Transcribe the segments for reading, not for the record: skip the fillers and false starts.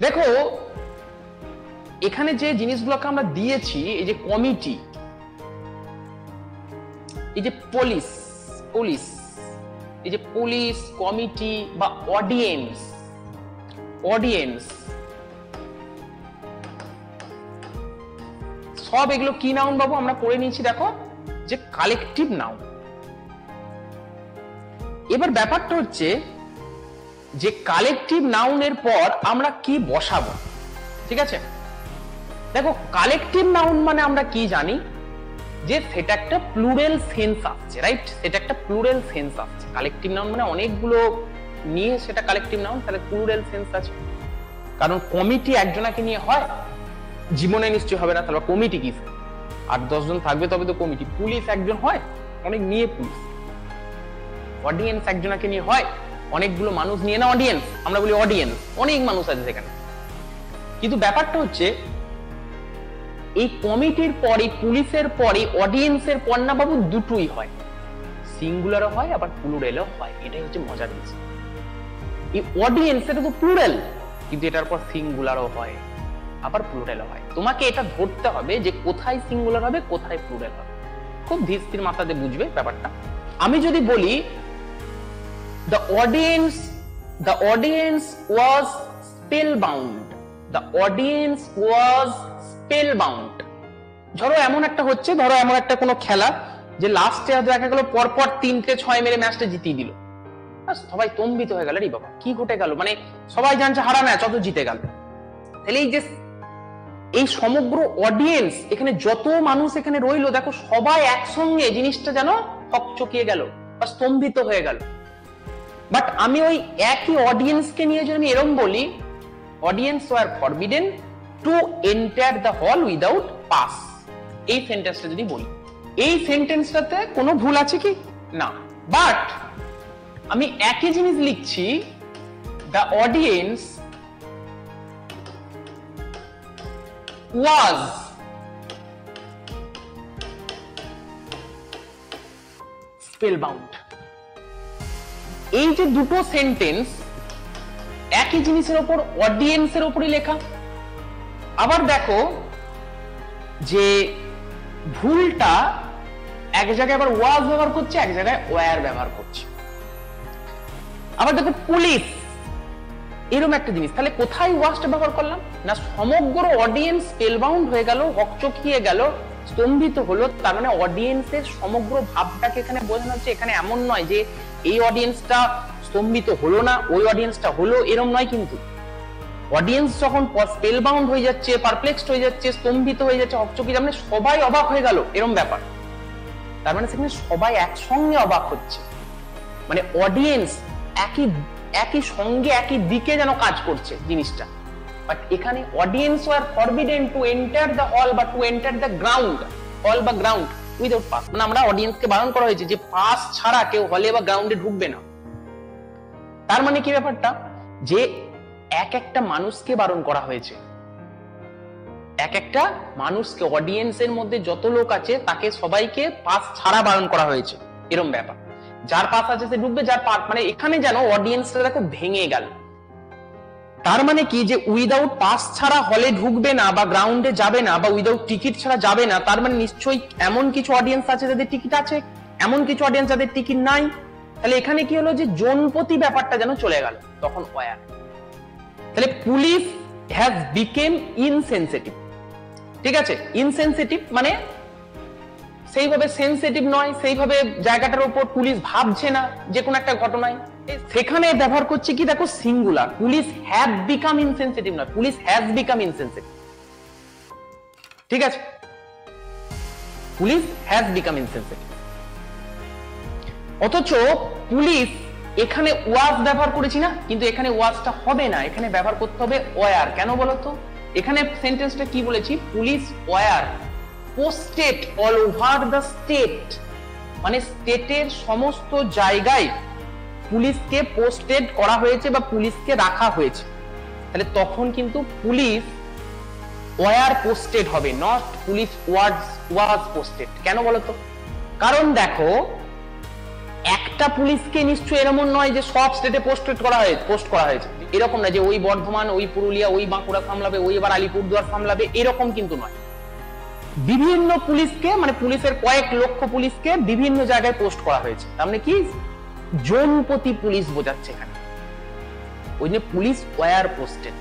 দেখো এখানে যে জিনিসগুলোকে আমরা দিয়েছি, এই যে কমিটি, এই যে পুলিশ, এই যে পুলিশ, কমিটি বা অডিয়েন্স, সব এগুলো কি নাউন বাবু? আমরা পড়ে নিয়েছি দেখো যে কালেকটিভ নাউন। এবার ব্যাপারটা হচ্ছে যে কালেকটিভ নাউনের পর আমরা কি বসাবো, ঠিক আছে? দেখো কালেকটিভ নাউন মানে আমরা কি জানি যে সেটা একটা প্লুরাল সেন্স আসছে, রাইট? সেটা একটা প্লুরাল সেন্স আসছে। কালেকটিভ নাউন মানে অনেকগুলো নিয়ে সেটা কালেকটিভ নাউন, তাহলে প্লুরাল সেন্স আছে। কারণ কমিটি একজনাকে নিয়ে হয়, জীবনে নিশ্চয় হবে না, তাহলে কমিটি কি? 8-10 জন থাকবে তবে তো কমিটি। পুলিশ একজন হয়, অনেক নিয়ে পুলিশ। অডিয়েন্স একজনাকে নিয়ে হয়, অনেকগুলো মানুষ নিয়ে না অডিয়েন্স, আমরা বলি অডিয়েন্স, অনেক মানুষ আছে সেখানে। কিন্তু ব্যাপারটা হচ্ছে এই কমিটির পরে, পুলিশের পরে, অডিয়েন্সের পর না বাবু দুটোই হয়, সিঙ্গুলারও হয় আবার প্লুরালও হয়। এটাই হচ্ছে মজার বিষয়। এই অডিয়েন্স এটা তো প্লুরাল, কিন্তু এটার পর সিঙ্গুলারও হয় আবার প্লুরালও হয়। তোমাকে এটা ধরতে হবে যে কোথায় সিঙ্গুলার হবে কোথায় প্লুরাল হবে, খুব ধীর স্থির মাথাতে বুঝবে ব্যাপারটা। আমি যদি বলি the audience was spellbound, the audience was spellbound। ধরো এমন একটা হচ্ছে, ধরো এমন একটা কোনো খেলা যে লাস্টে হয়তো দেখা গেল পরপর 3-6 মেরে ম্যাচটা জিতিয়ে দিল, সবাই স্তম্ভিত হয়ে গেল, রে বাবা কি ঘটে গেল, মানে সবাই জানছে হারা ম্যাচ অত জিতে গেল। তাহলে এই যে এই সমগ্র অডিয়েন্স, এখানে যত মানুষ এখানে রইলো দেখো সবাই একসঙ্গে জিনিসটা যেন হকচকিয়ে গেল বা স্তম্ভিত হয়ে গেল। বাট আমি ওই একই অডিয়েন্সকে নিয়ে যদি আমি এরকম বলি, audience were forbidden to enter the hall without pass, এই সেন্টেন্সটা যদি বলি, এই সেন্টেন্সটাতে কোনো ভুল আছে কি? না। বাট আমি একই জিনিস লিখছি, দ্য অডিয়েন্স was spellbound। এই যে দুটো সেন্টেন্স একই জিনিসের উপর, অডিয়েন্সের উপরই লেখা। আবার দেখো যে ভুলটা এক জায়গায় আবার ওয়াজ ব্যবহার করছে, এক জায়গায় ওয়্যার ব্যবহার করছে। আবার দেখো পুলিশ, এরকম একটা জিনিস, তাহলে কোথায় ওয়াজটা ব্যবহার করলাম না? সমগ্র অডিয়েন্স স্পেলবাউন্ড হয়ে গেল, হকচকিয়ে গেল, স্তম্ভিত হলো। তার মানে অডিয়েন্সের সমগ্র ভাবটাকে এখানে বোঝানো হচ্ছে। এখানে এমন নয় যে এই অডিয়েন্সটা স্তম্ভিত হলো না, ওই অডিয়েন্সটা হলো, এরকম নয়। কিন্তু অডিয়েন্স যখন স্পেলবাউন্ড হয়ে যাচ্ছে, পারপ্লেক্সড হয়ে যাচ্ছে, স্তম্ভিত হয়ে যাচ্ছে, হকচকিয়ে, মানে সবাই অবাক হয়ে গেল, এরকম ব্যাপার। তার মানে সেখানে সবাই একসঙ্গে অবাক হচ্ছে, মানে অডিয়েন্স একই সঙ্গে একই দিকে যেন কাজ করছে জিনিসটা। বাট এখানে audience were forbidden to enter the hall বা টু এন্টার দ্য গ্রাউন্ড, হল বা গ্রাউন্ড উইদাউট পাস, মানে আমরা অডিয়েন্সকে বারণ করা হয়েছে যে পাস ছাড়া কেউ হলে বা গ্রাউন্ডে ঢুকবে না। তার মানে কি ব্যাপারটা যে এক একটা মানুষকে বারণ করা হয়েছে, এক একটা মানুষকে, অডিয়েন্সের মধ্যে যত লোক আছে তাকে সবাইকে পাস ছাড়া বারণ করা হয়েছে, এরকম ব্যাপার। যার পাস আছে সে ঢুকবে, যার পাস, মানে এখানে যেন অডিয়েন্সটা দেখো ভেঙে গেল। তার মানে কি যে উইদাউট পাস ছাড়া হলে ঢুকবে না বা গ্রাউন্ডে যাবে না বা উইদাউট টিকিট ছাড়া যাবে না। তার মানে নিশ্চয়ই এমন কিছু অডিয়েন্স আছে যাদের টিকিট আছে, এমন কিছু অডিয়েন্স যাদের টিকিট নাই। তাহলে এখানে কি হলো যে জনপতি ব্যাপারটা যেন চলে গেল, তখন ওয়্যার। তাহলে পুলিশ হ্যাজ বিকেম ইনসেনসিটিভ, ঠিক আছে? ইনসেনসিটিভ মানে সেইভাবে সেনসিটিভ নয়, সেইভাবে জায়গাটার উপর পুলিশ ভাবছে না যে কোনো একটা ঘটনায়। সেখানে ব্যবহার করছে কি দেখো singular, police have become insensitive নয়, পুলিশ হ্যাজ বিকাম ইনসেনসিটিভ, ঠিক আছে? Police has become insensitive. অথচ পুলিশ এখানে ওয়াজ ব্যবহার করেছি না, কিন্তু এখানে ওয়াজটা হবে না, এখানে ব্যবহার করতে হবে ওয়্যার। কেন বলতো? এখানে সেন্টেন্সটা কি বলেছি? Police were posted all over the state, মানে স্টেটের সমস্ত জায়গায় পুলিশকে পোস্টেড করা হয়েছে বা পুলিশকে রাখা হয়েছে। তাহলে তখন কিন্তু পুলিশ ওয়্যার পোস্টেড হবে, নট পুলিশ ওয়াজ পোস্টেড। কেন বলতো? কারণ দেখো একটা পুলিশকে নিশ্চয়ই এরকম নয় যে সব স্টেটে পোস্ট করা হয়েছে। এরকম না যে ওই বর্ধমান, ওই পুরুলিয়া, ওই বাঁকুড়া সামলাবে, ওই এবার আলিপুরদুয়ার সামলাবে, এরকম কিন্তু নয়। বিভিন্ন পুলিশকে, মানে পুলিশের কয়েক লক্ষ পুলিশকে বিভিন্ন জায়গায় পোস্ট করা হয়েছে। তার মানে কি জনপতি পুলিশ বোঝাচ্ছে এখানে, ওই যে পুলিশ ওয়্যার পোস্টেড।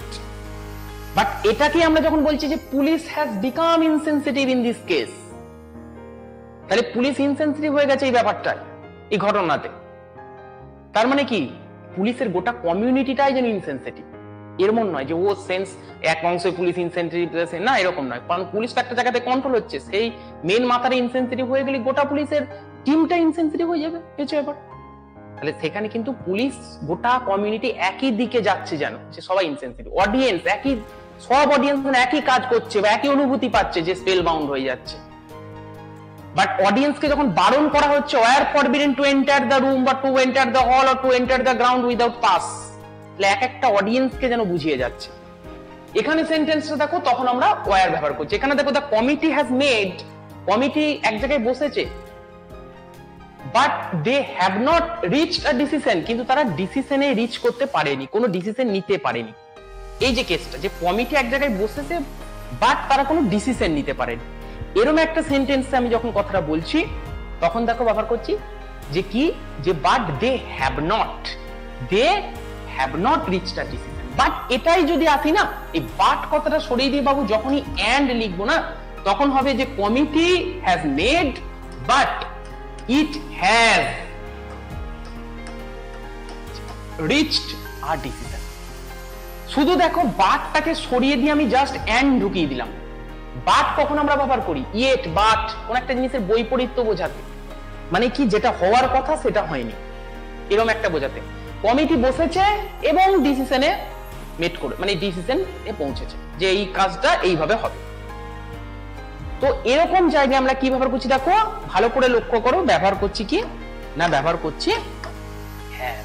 বাট এটাকে আমরা যখন বলছি যে police has become insensitive in this case, তাহলে পুলিশ ইনসেনসিটিভ হয়ে গেছে এই ব্যাপারটা, এই ঘটনাতে। তার মানে কি পুলিশের গোটা কমিউনিটিটাই যেন ইনসেনসিটিভ, এরকম নয় যে ও সেন্স এক অংশে পুলিশ ইনসেনসিটিভ না, এরকম নয়। কারণ পুলিশ তো একটা জায়গাতে কন্ট্রোল হচ্ছে, সেই মেন মাথাটা ইনসেনসিটিভ হয়ে গেলে গোটা পুলিশের টিমটা ইনসেনসিটিভ হয়ে যাবে, কিছু ব্যাপার। তাহলে সেখানে কিন্তু পুলিশ গোটা কমিউনিটি একই দিকে যাচ্ছে, যেন যে সবাই ইনসেনসিটিভ, অডিয়েন্স একই, সব অডিয়েন্স একই কাজ করছে বা একই অনুভূতি পাচ্ছে যে স্পেল বাউন্ড হয়ে যাচ্ছে। বাট অডিয়েন্সকে যখন বারণ করা হচ্ছে were forbidden to enter the room বা to enter the hall or to enter the ground without pass, তাহলে এক একটা অডিয়েন্সকে যেন বুঝিয়ে যাচ্ছে। এখানে সেন্টেন্সটা দেখো, তখন আমরা ওয়্যার ব্যবহার করছি। এখানে দেখো the committee has made, committee এক জায়গায় বসেছে, but they have not reached a decision, কিন্তু তারা ডিসিশনে রিচ করতে পারেনি, কোনো ডিসিশন নিতে পারেনি। এই যে কেসটা, যে কমিটি এক জায়গায় বসেছে বাট তারা কোনো ডিসিশন নিতে পারেনি, এরকম একটা সেন্টেন্সে আমি যখন কথাটা বলছি তখন দেখো ব্যবহার করছি যে কি, যে but they have not reached a decision. But এটাই যদি আসি না, এই বাট কথাটা সরিয়ে দিয়ে বাবু যখনই এন্ড লিখবো না, তখন হবে যে committee has made but it has reached a decision. শুধু দেখো বাটটাকে সরিয়ে দিয়ে আমি জাস্ট এন্ড ঢুকিয়ে দিলাম। বাট কখন আমরা ব্যবহার করি, ইয়েট, বাট কোন একটা জিনিসের বৈপরীত্য বোঝাতে, মানে কি যেটা হওয়ার কথা সেটা হয়নি, এরকম একটা বোঝাতে। কমিটি বসেছে এবং ডিসিশনে মেট করে, মানে ডিসিশন এ পৌঁছেছে যে এই কাজটা এইভাবে হবে। তো এরকম জায়গায় আমরা কি ব্যবহার করছি দেখো, ভালো করে লক্ষ্য করো, ব্যবহার করছি কি না, ব্যবহার করছি হ্যাভ।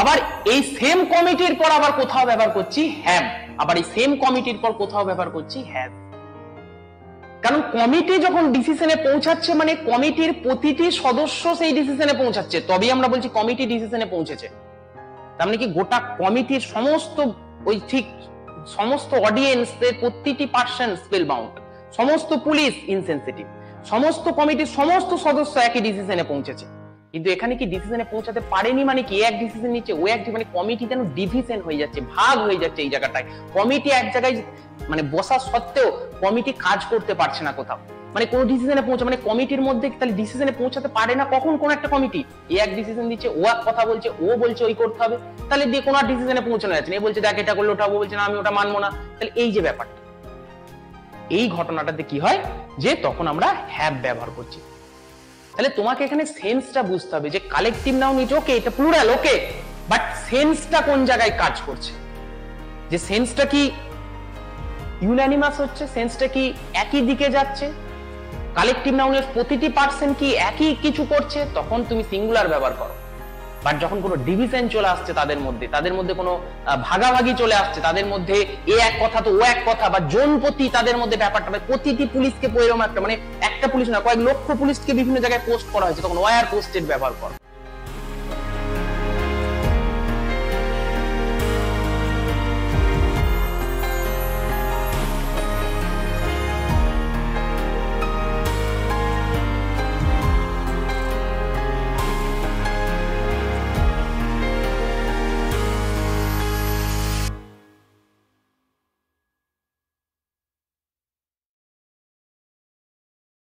আবার এই সেম কমিটির পর আবার কোথাও ব্যবহার করছি হ্যাভ, আবার এই সেম কমিটির পর কোথাও ব্যবহার করছি হ্যাভ। কারণ কমিটি যখন ডিসিশনে পৌঁছাচ্ছে, মানে কমিটির প্রতিটি সদস্য সেই ডিসিশনে পৌঁছাচ্ছে, তবেই আমরা বলছি কমিটি ডিসিশনে পৌঁছেছে। তার মানে কি গোটা কমিটির সমস্ত, ওই ঠিক সমস্ত অডিয়েন্স এর প্রতিটি পার্সন স্পেল বাউন্ড, সমস্ত পুলিশ ইনসেনসিটিভ, সমস্ত কমিটির সমস্ত সদস্য একই ডিসিশনে পৌঁছেছে। কিন্তু এখানে কি ডিসিশনে পৌঁছাতে পারেনি, মানে কি এক ডিসিশন নিচ্ছে ও এক, মানে কমিটি যেন ডিভিশন হয়ে যাচ্ছে, ভাগ হয়ে যাচ্ছে এই জায়গাটায়। কমিটি এক জায়গায় মানে বসা সত্ত্বেও কমিটি কাজ করতে পারছে না কোথাও, মানে কোন ডিসিশনে পৌঁছা, মানে কমিটির মধ্যে তাহলে ডিসিশনে পৌঁছাতে পারে না কখন কোন একটা কমিটি, এ এক ডিসিশন দিচ্ছে, ও এক কথা বলছে, ও বলছে ওই করতে হবে, তাহলে দিয়ে কোন ডিসিশনে পৌঁছানো যাচ্ছে না। এ বলছে দেখ এটা করলে ওটা, ও বলছে না আমি ওটা মানবো না। তাহলে এই যে ব্যাপারটা, এই ঘটনাটাতে কি হয় যে তখন আমরা হ্যাভ ব্যবহার করছি। তাহলে তোমাকে এখানে সেন্সটা বুঝতে হবে যে কালেকটিভ নাউন ইজ ওকে, এটা প্লুরাল ওকে, বাট সেন্সটা কোন জায়গায় কাজ করছে, যে সেন্সটা কি ইউনানিমাস হচ্ছে, সেন্সটা কি একই দিকে যাচ্ছে, কালেকটিভ নাউনের প্রতিটি পার্সন কি একই কিছু করছে, তখন তুমি সিঙ্গুলার ব্যবহার করো। বাট যখন কোনো ডিভিশন চলে আসছে তাদের মধ্যে কোনো ভাগাভাগি চলে আসছে, তাদের মধ্যে এ এক কথা তো ও এক কথা, বা জনপতি তাদের মধ্যে ব্যাপারটা, প্রতিটি পুলিশকে এরকম একটা, মানে একটা পুলিশ না কয়েক লক্ষ পুলিশকে বিভিন্ন জায়গায় পোস্ট করা হয়েছে, তখন ওয়্যার পোস্টেড ব্যবহার করো।